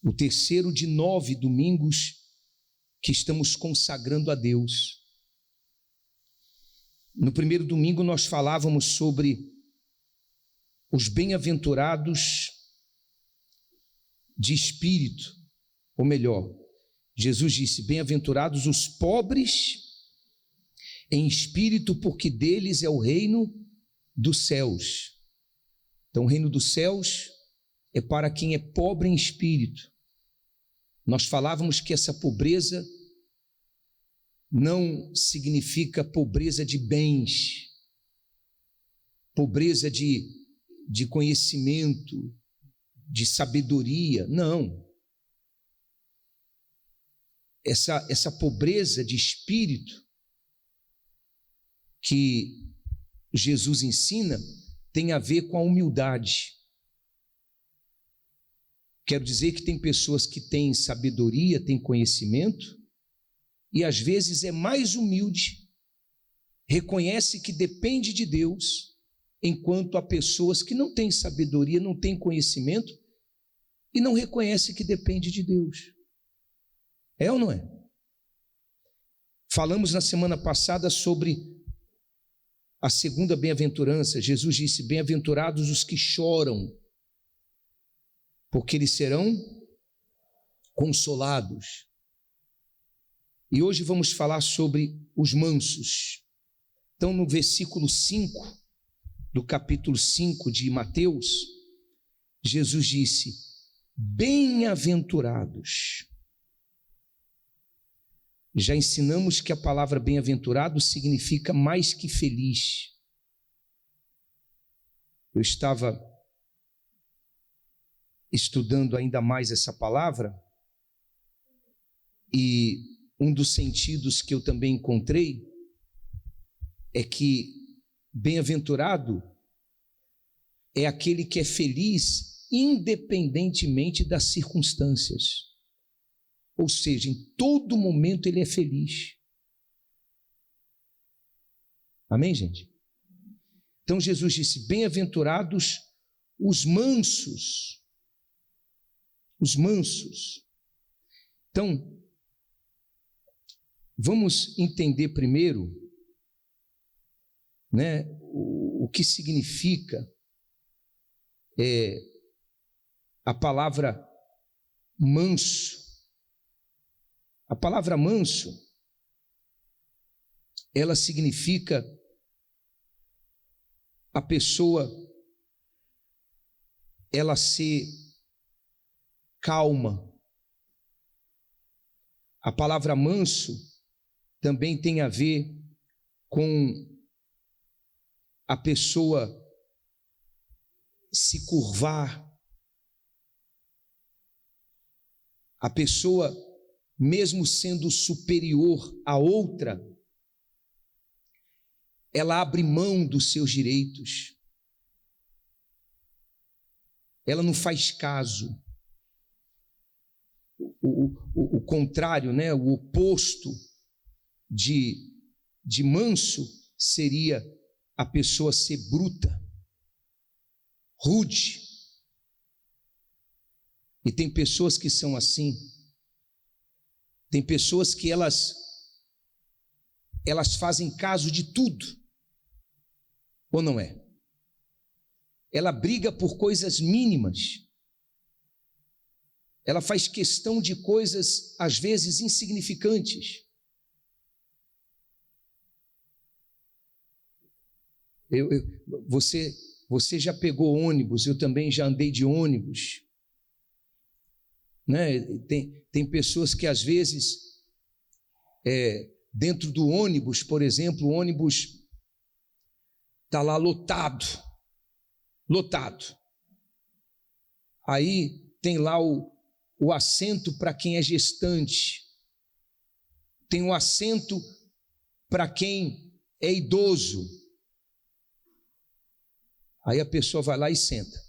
o terceiro de 9 domingos que estamos consagrando a Deus. No primeiro domingo nós falávamos sobre os bem-aventurados de espírito, ou melhor, Jesus disse: bem-aventurados os pobres em espírito, porque deles é o reino dos céus. Então o reino dos céus é para quem é pobre em espírito. Nós falávamos que essa pobreza não significa pobreza de bens, pobreza de conhecimento, de sabedoria, não. Essa pobreza de espírito que Jesus ensina tem a ver com a humildade. Quero dizer que tem pessoas que têm sabedoria, têm conhecimento, e às vezes é mais humilde, reconhece que depende de Deus, enquanto há pessoas que não têm sabedoria, não têm conhecimento, e não reconhece que depende de Deus. É ou não é? Falamos na semana passada sobre a segunda bem-aventurança. Jesus disse: bem-aventurados os que choram, porque eles serão consolados. E hoje vamos falar sobre os mansos. Então, no versículo 5 do capítulo 5 de Mateus, Jesus disse: bem-aventurados. Já ensinamos que a palavra bem-aventurado significa mais que feliz. Eu estava estudando ainda mais essa palavra, e um dos sentidos que eu também encontrei é que bem-aventurado é aquele que é feliz independentemente das circunstâncias. Ou seja, em todo momento ele é feliz. Amém, gente? Então Jesus disse: bem-aventurados os mansos. Os mansos. Então, vamos entender primeiro, né, o que significa a palavra manso. A palavra manso, ela significa a pessoa, ela ser calma. A palavra manso também tem a ver com a pessoa se curvar, a pessoa, mesmo sendo superior a outra, ela abre mão dos seus direitos, ela não faz caso. O contrário, né? O oposto de manso seria a pessoa ser bruta, rude. E tem pessoas que são assim. Tem pessoas que elas fazem caso de tudo, ou não é? Ela briga por coisas mínimas, ela faz questão de coisas às vezes insignificantes. Você já pegou ônibus, eu também já andei de ônibus, né? Tem pessoas que às vezes, dentro do ônibus, por exemplo, o ônibus está lá lotado, aí tem lá o assento para quem é gestante, tem um assento para quem é idoso, aí a pessoa vai lá e senta,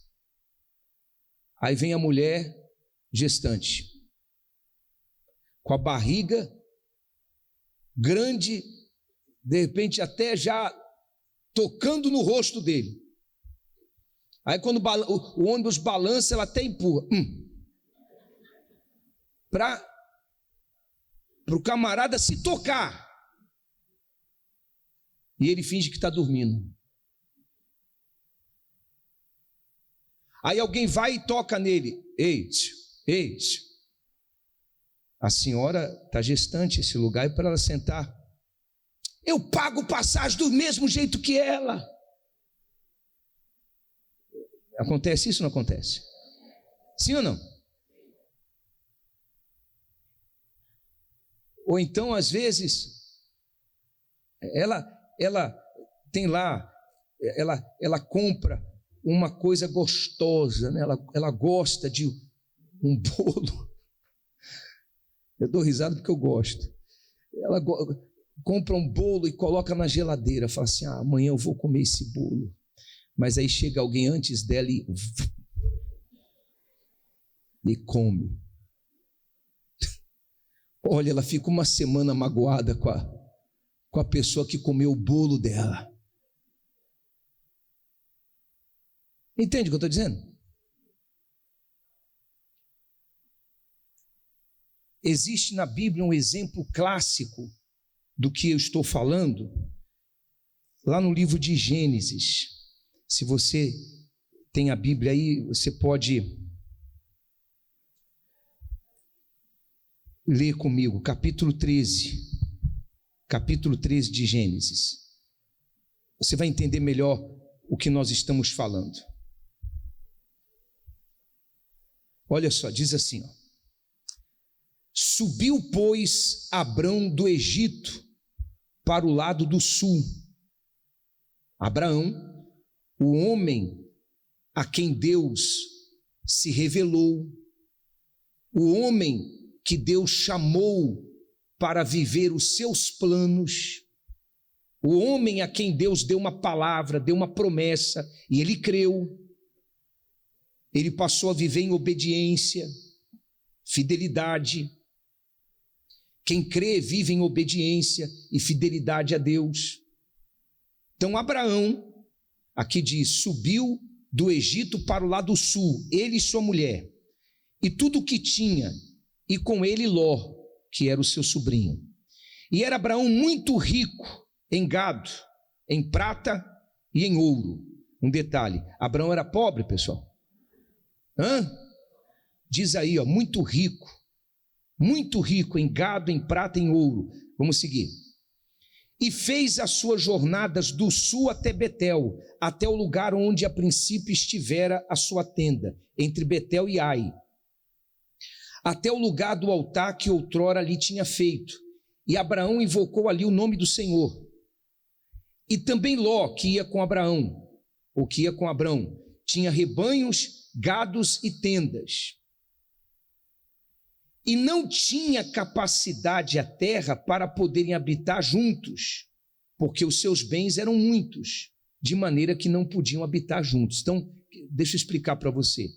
aí vem a mulher gestante, com a barriga grande, de repente até já tocando no rosto dele. Aí quando o ônibus balança, ela até empurra. para o camarada se tocar. E ele finge que está dormindo. Aí alguém vai e toca nele. Ei, a senhora está gestante, esse lugar é para ela sentar. Eu pago passagem do mesmo jeito que ela. Acontece isso ou não acontece? Sim ou não? Ou então, às vezes, ela tem lá, ela compra uma coisa gostosa, né? Ela gosta de um bolo. Eu dou risada porque eu gosto. Ela compra um bolo e coloca na geladeira, fala assim: amanhã eu vou comer esse bolo. Mas aí chega alguém antes dela e come. Olha, ela fica uma semana magoada com a pessoa que comeu o bolo dela. Entende o que eu estou dizendo? Existe na Bíblia um exemplo clássico do que eu estou falando, lá no livro de Gênesis. Se você tem a Bíblia aí, você pode ler comigo, capítulo 13 de Gênesis. Você vai entender melhor o que nós estamos falando. Olha só, diz assim, ó: subiu, pois, Abrão do Egito para o lado do sul. Abraão, o homem a quem Deus se revelou, o homem que Deus chamou para viver os seus planos, o homem a quem Deus deu uma palavra, deu uma promessa, e ele creu. Ele passou a viver em obediência, fidelidade. Quem crê vive em obediência e fidelidade a Deus. Então Abraão, aqui diz, subiu do Egito para o lado sul, ele e sua mulher, e tudo o que tinha, e com ele Ló, que era o seu sobrinho. E era Abraão muito rico em gado, em prata e em ouro. Um detalhe, Abraão era pobre, pessoal. Diz aí, ó, muito rico em gado, em prata e em ouro. Vamos seguir. E fez as suas jornadas do sul até Betel, até o lugar onde a princípio estivera a sua tenda, entre Betel e Ai, até o lugar do altar que outrora ali tinha feito. E Abraão invocou ali o nome do Senhor. E também Ló, que ia com Abraão, tinha rebanhos, gados e tendas. E não tinha capacidade a terra para poderem habitar juntos, porque os seus bens eram muitos, de maneira que não podiam habitar juntos. Então, deixa eu explicar para você.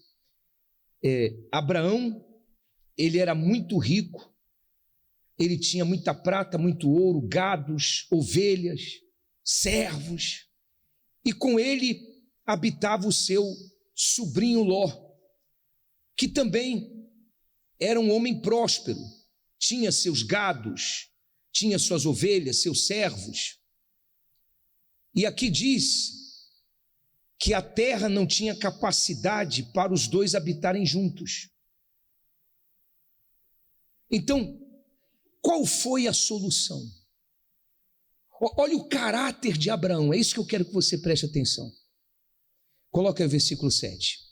Abraão, ele era muito rico, ele tinha muita prata, muito ouro, gados, ovelhas, servos, e com ele habitava o seu sobrinho Ló, que também era um homem próspero, tinha seus gados, tinha suas ovelhas, seus servos. E aqui diz que a terra não tinha capacidade para os dois habitarem juntos. Então, qual foi a solução? Olha o caráter de Abraão, é isso que eu quero que você preste atenção. Coloca aí o versículo 7.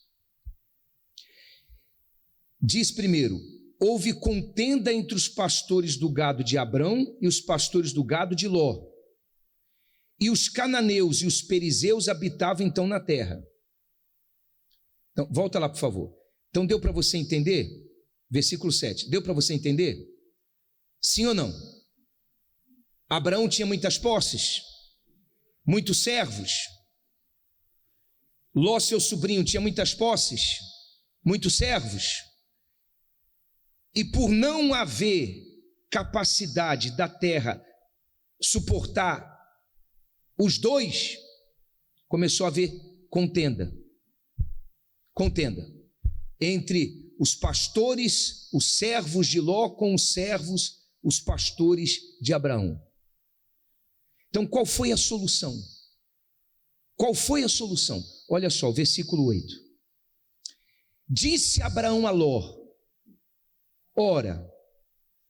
Diz primeiro: houve contenda entre os pastores do gado de Abrão e os pastores do gado de Ló. E os cananeus e os perizeus habitavam então na terra. Então, volta lá, por favor. Então, deu para você entender? Versículo 7. Deu para você entender? Sim ou não? Abraão tinha muitas posses, muitos servos. Ló, seu sobrinho, tinha muitas posses, muitos servos. E por não haver capacidade da terra suportar os dois, começou a haver contenda entre os pastores, os servos de Ló com os servos, os pastores de Abraão. Então, qual foi a solução? Qual foi a solução? Olha só, versículo 8. Disse Abraão a Ló: ora,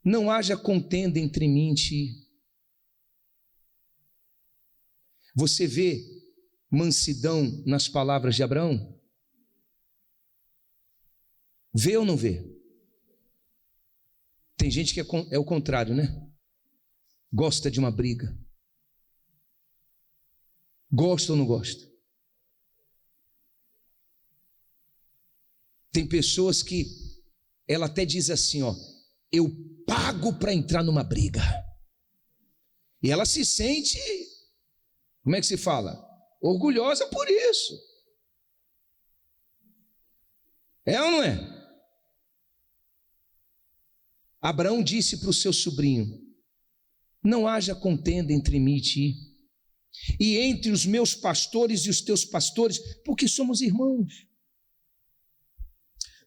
não haja contenda entre mim e ti. Você vê mansidão nas palavras de Abraão? Vê ou não vê? Tem gente que é o contrário, né? Gosta de uma briga. Gosta ou não gosta? Tem pessoas que ela até diz assim, ó, eu pago para entrar numa briga. E ela se sente, como é que se fala? Orgulhosa por isso. É ou não é? Abraão disse para o seu sobrinho: não haja contenda entre mim e ti, e entre os meus pastores e os teus pastores, porque somos irmãos.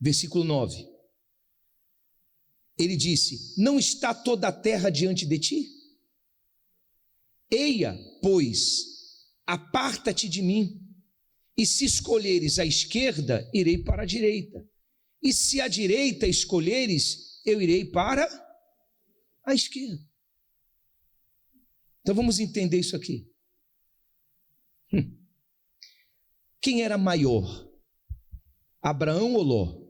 Versículo 9. Ele disse: não está toda a terra diante de ti? Eia, pois, aparta-te de mim, e se escolheres a esquerda, irei para a direita, e se a direita escolheres, eu irei para a esquerda. Então vamos entender isso aqui. Quem era maior? Abraão ou Ló?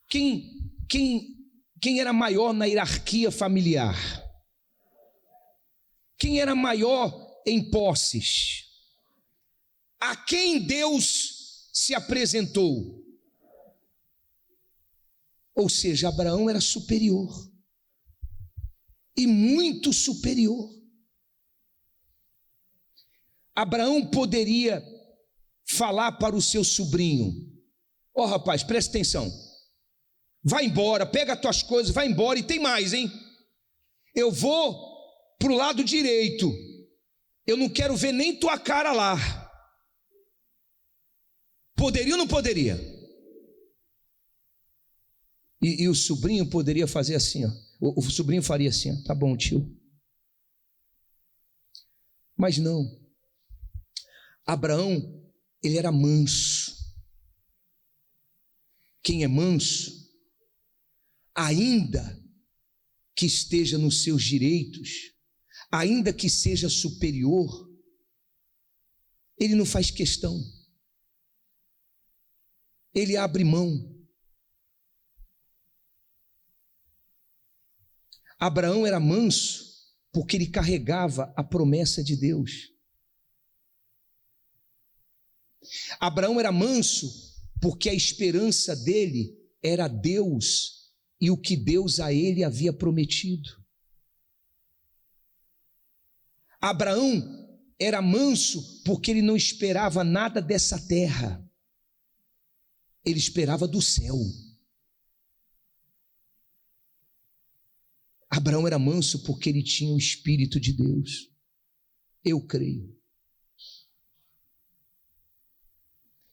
Quem era maior na hierarquia familiar? Quem era maior em posses? A quem Deus se apresentou? Ou seja, Abraão era superior, e muito superior. Abraão poderia falar para o seu sobrinho: ó rapaz, presta atenção, vai embora, pega as tuas coisas, vai embora, e tem mais, hein? Eu vou para o lado direito, eu não quero ver nem tua cara lá. Poderia ou não poderia? E o sobrinho poderia fazer assim, ó. O sobrinho faria assim, ó, tá bom, tio. Mas não. Abraão, ele era manso. Quem é manso, ainda que esteja nos seus direitos, ainda que seja superior, ele não faz questão. Ele abre mão. Abraão era manso porque ele carregava a promessa de Deus. Abraão era manso porque a esperança dele era Deus e o que Deus a ele havia prometido. Abraão era manso porque ele não esperava nada dessa terra, ele esperava do céu. Abraão era manso porque ele tinha o Espírito de Deus. Eu creio.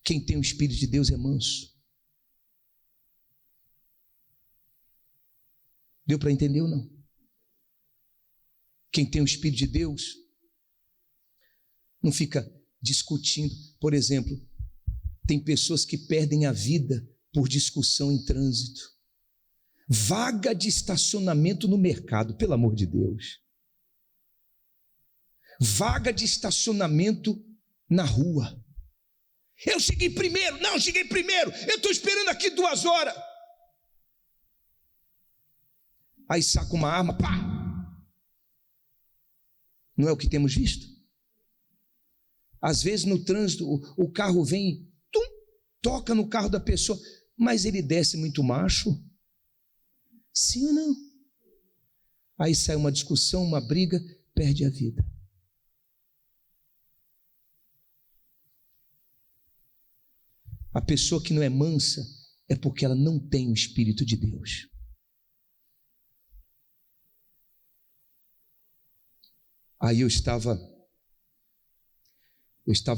Quem tem o Espírito de Deus é manso. Deu para entender ou não? Quem tem o Espírito de Deus não fica discutindo. Por exemplo, tem pessoas que perdem a vida por discussão em trânsito. Vaga de estacionamento no mercado, pelo amor de Deus. Vaga de estacionamento na rua. Eu cheguei primeiro, não, cheguei primeiro, eu estou esperando aqui 2 horas. Aí saca uma arma, pá! Não é o que temos visto? Às vezes no trânsito, o carro vem, tum, toca no carro da pessoa, mas ele desce muito macho. Sim ou não? Aí sai uma discussão, uma briga, perde a vida. A pessoa que não é mansa é porque ela não tem o Espírito de Deus. Aí eu estava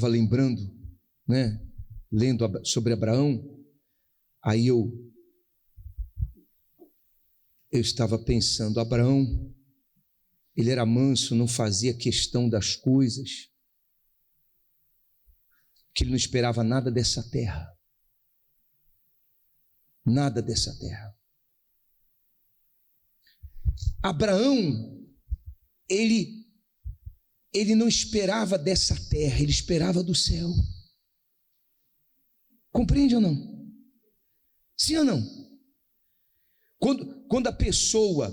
lembrando, né, lendo sobre Abraão, aí eu estava pensando, Abraão, ele era manso, não fazia questão das coisas, que ele não esperava nada dessa terra. Nada dessa terra. Abraão, ele não esperava dessa terra, ele esperava do céu. Compreende ou não? Sim ou não? Quando a pessoa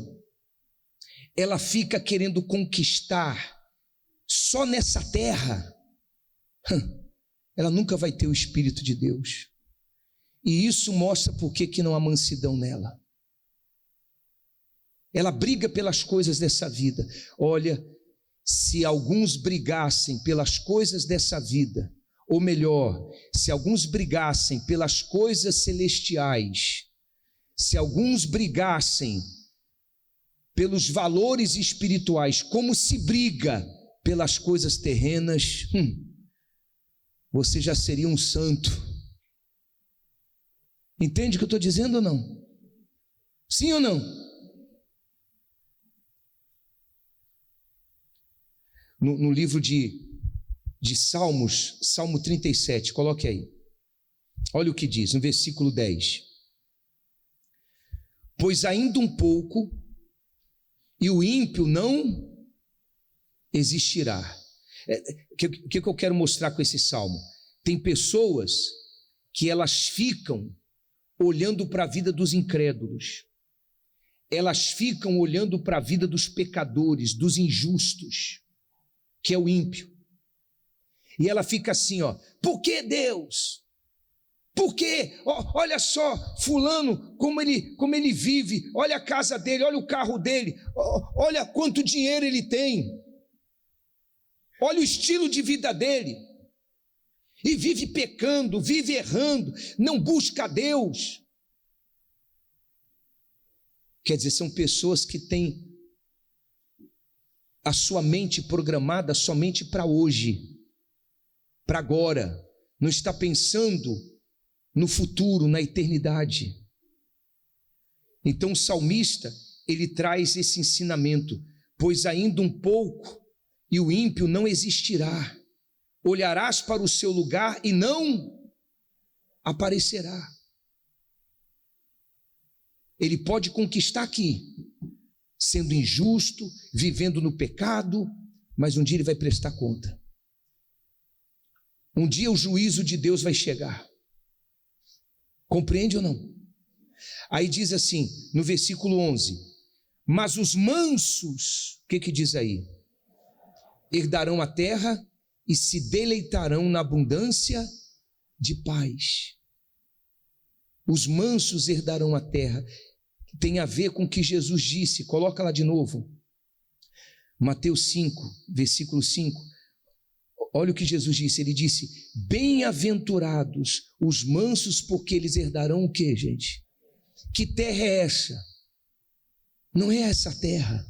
ela fica querendo conquistar só nessa terra, ela nunca vai ter o Espírito de Deus. E isso mostra por que não há mansidão nela. Ela briga pelas coisas dessa vida. Olha, se alguns brigassem pelas coisas dessa vida, ou melhor, se alguns brigassem pelas coisas celestiais, se alguns brigassem pelos valores espirituais, como se briga pelas coisas terrenas, você já seria um santo. Entende o que eu estou dizendo ou não? Sim ou não? No livro de Salmos, Salmo 37, coloque aí. Olha o que diz, no versículo 10. Pois ainda um pouco, e o ímpio não existirá. O que eu quero mostrar com esse salmo? Tem pessoas que elas ficam olhando para a vida dos incrédulos, elas ficam olhando para a vida dos pecadores, dos injustos, que é o ímpio, e ela fica assim, por que Deus? Por quê? Olha só, fulano, como ele vive, olha a casa dele, olha o carro dele, olha quanto dinheiro ele tem, olha o estilo de vida dele, e vive pecando, vive errando, não busca Deus. Quer dizer, são pessoas que têm a sua mente programada somente para hoje, para agora, não está pensando no futuro, na eternidade. Então o salmista, ele traz esse ensinamento, pois ainda um pouco e o ímpio não existirá, olharás para o seu lugar e não aparecerá. Ele pode conquistar aqui, sendo injusto, vivendo no pecado, mas um dia ele vai prestar conta. Um dia o juízo de Deus vai chegar. Compreende ou não? Aí diz assim, no versículo 11, mas os mansos, o que diz aí? Herdarão a terra e se deleitarão na abundância de paz. Os mansos herdarão a terra. Tem a ver com o que Jesus disse, coloca lá de novo, Mateus 5, versículo 5, olha o que Jesus disse, ele disse, bem-aventurados os mansos, porque eles herdarão o que, gente? Que terra é essa? Não é essa terra,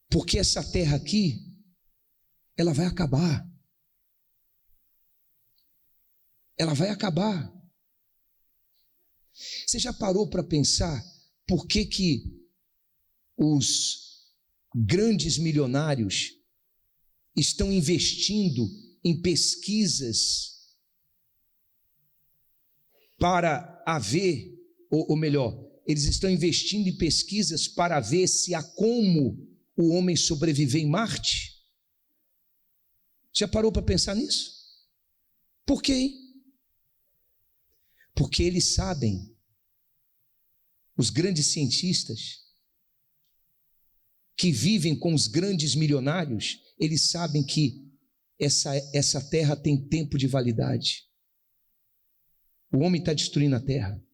porque essa terra aqui, ela vai acabar, ela vai acabar. Você já parou para pensar por que os grandes milionários estão investindo em pesquisas para haver, ou melhor, eles estão investindo em pesquisas para ver se há como o homem sobreviver em Marte? Já parou para pensar nisso? Por quê? Porque eles sabem, os grandes cientistas que vivem com os grandes milionários, eles sabem que essa terra tem tempo de validade. O homem está destruindo a terra.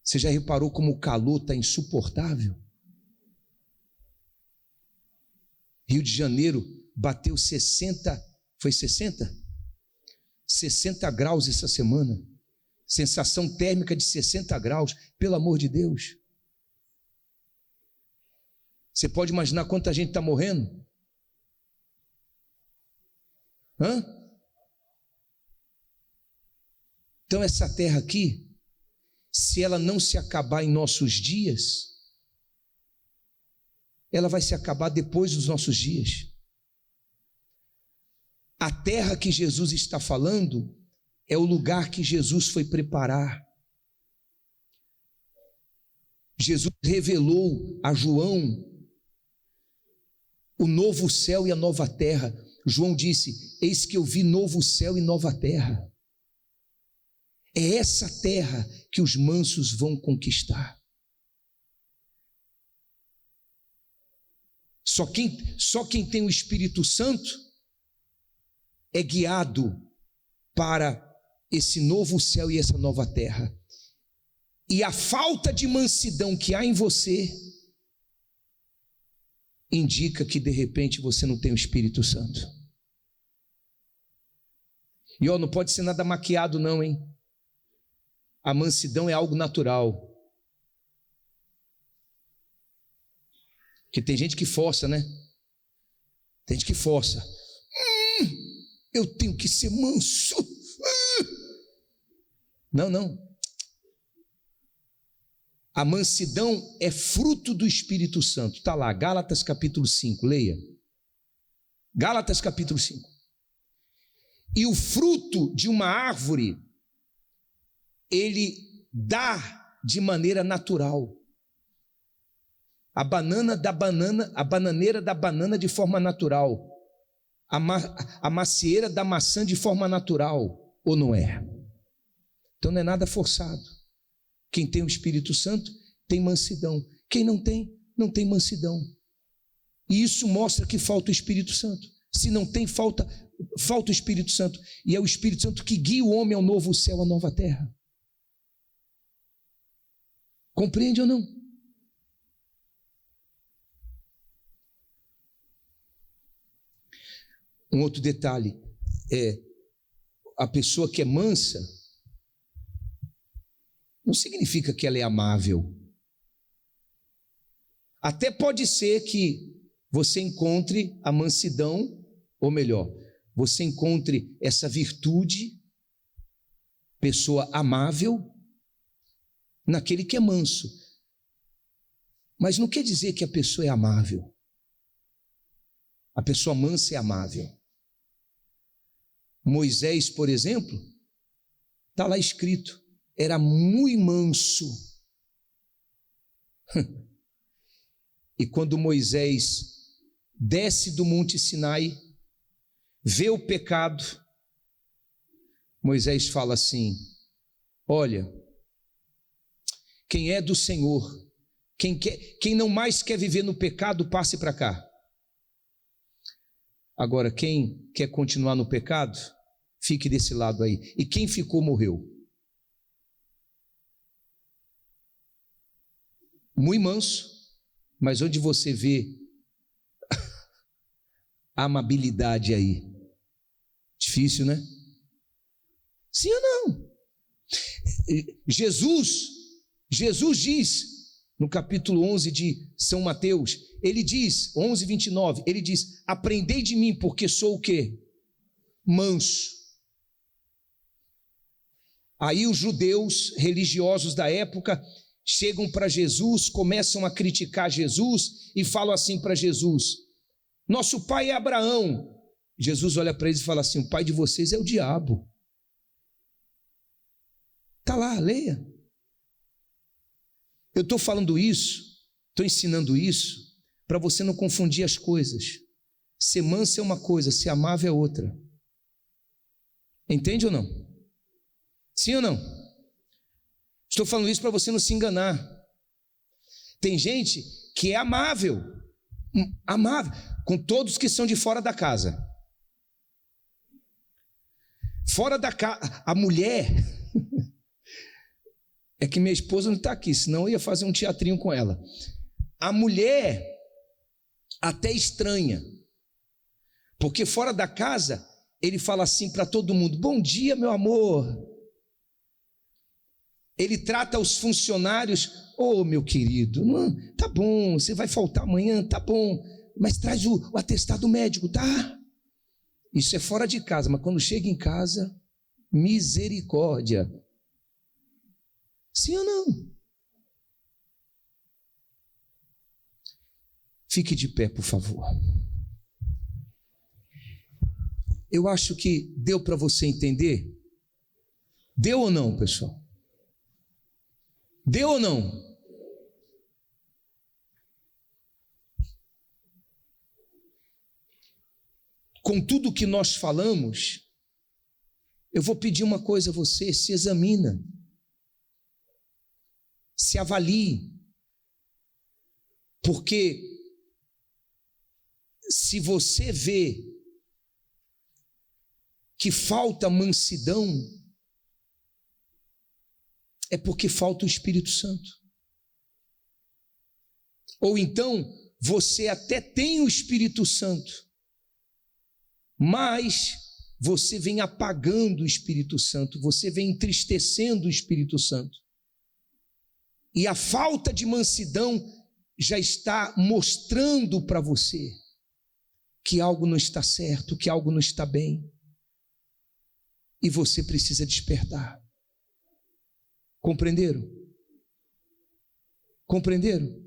Você já reparou como o calor está insuportável? Rio de Janeiro bateu 60, foi 60? 60 graus essa semana, sensação térmica de 60 graus, pelo amor de Deus. Você pode imaginar quanta gente está morrendo? Hã? Então essa terra aqui, se ela não se acabar em nossos dias, ela vai se acabar depois dos nossos dias. A terra que Jesus está falando é o lugar que Jesus foi preparar. Jesus revelou a João o novo céu e a nova terra. João disse: eis que eu vi novo céu e nova terra. É essa terra que os mansos vão conquistar. Só quem tem o Espírito Santo é guiado para esse novo céu e essa nova terra. E a falta de mansidão que há em você indica que de repente você não tem o Espírito Santo. E não pode ser nada maquiado não, hein? A mansidão é algo natural. Porque tem gente que força, né? Tem gente que força. Eu tenho que ser manso. Não. A mansidão é fruto do Espírito Santo. Está lá, Gálatas capítulo 5, leia. Gálatas capítulo 5. E o fruto de uma árvore, ele dá de maneira natural. A bananeira da banana de forma natural. A macieira da maçã de forma natural, ou não é? Então não é nada forçado. Quem tem o Espírito Santo tem mansidão. Quem não tem, não tem mansidão. E isso mostra que falta o Espírito Santo. Se não tem, falta o Espírito Santo. E é o Espírito Santo que guia o homem ao novo céu, à nova terra. Compreende ou não? Um outro detalhe é a pessoa que é mansa não significa que ela é amável. Até pode ser que você encontre a mansidão, ou melhor, você encontre essa virtude, pessoa amável, naquele que é manso. Mas não quer dizer que a pessoa é amável. A pessoa mansa é amável. Moisés, por exemplo, está lá escrito, era muito manso. E quando Moisés desce do Monte Sinai, vê o pecado, Moisés fala assim: olha, quem é do Senhor, quem não mais quer viver no pecado, passe para cá. Agora, quem quer continuar no pecado, fique desse lado aí. E quem ficou, morreu. Muito manso, mas onde você vê a amabilidade aí? Difícil, né? Sim ou não? Jesus diz, no capítulo 11 de São Mateus, ele diz, 11:29, ele diz: aprendei de mim, porque sou o quê? Manso. Aí os judeus religiosos da época chegam para Jesus, começam a criticar Jesus e falam assim para Jesus: nosso pai é Abraão. Jesus olha para eles e fala assim: o pai de vocês é o diabo. Está lá, leia. Eu estou falando isso, estou ensinando isso para você não confundir as coisas. Ser manso é uma coisa, ser amável é outra. Entende ou não? Sim ou não? Estou falando isso para você não se enganar. Tem gente que é amável com todos que são de fora da casa. Fora da casa, a mulher... É que minha esposa não está aqui, senão eu ia fazer um teatrinho com ela. A mulher até estranha, porque fora da casa ele fala assim para todo mundo: bom dia, meu amor. Ele trata os funcionários: ô, meu querido, não, tá bom, você vai faltar amanhã, tá bom, mas traz o atestado médico, tá? Isso é fora de casa, mas quando chega em casa, misericórdia. Sim ou não? Fique de pé, por favor. Eu acho que deu para você entender. Deu ou não, pessoal? Deu ou não? Com tudo que nós falamos, eu vou pedir uma coisa a você: se examina, se avalie, porque se você vê que falta mansidão, é porque falta o Espírito Santo. Ou então, você até tem o Espírito Santo, mas você vem apagando o Espírito Santo, você vem entristecendo o Espírito Santo. E a falta de mansidão já está mostrando para você que algo não está certo, que algo não está bem. E você precisa despertar. Compreenderam? Compreenderam?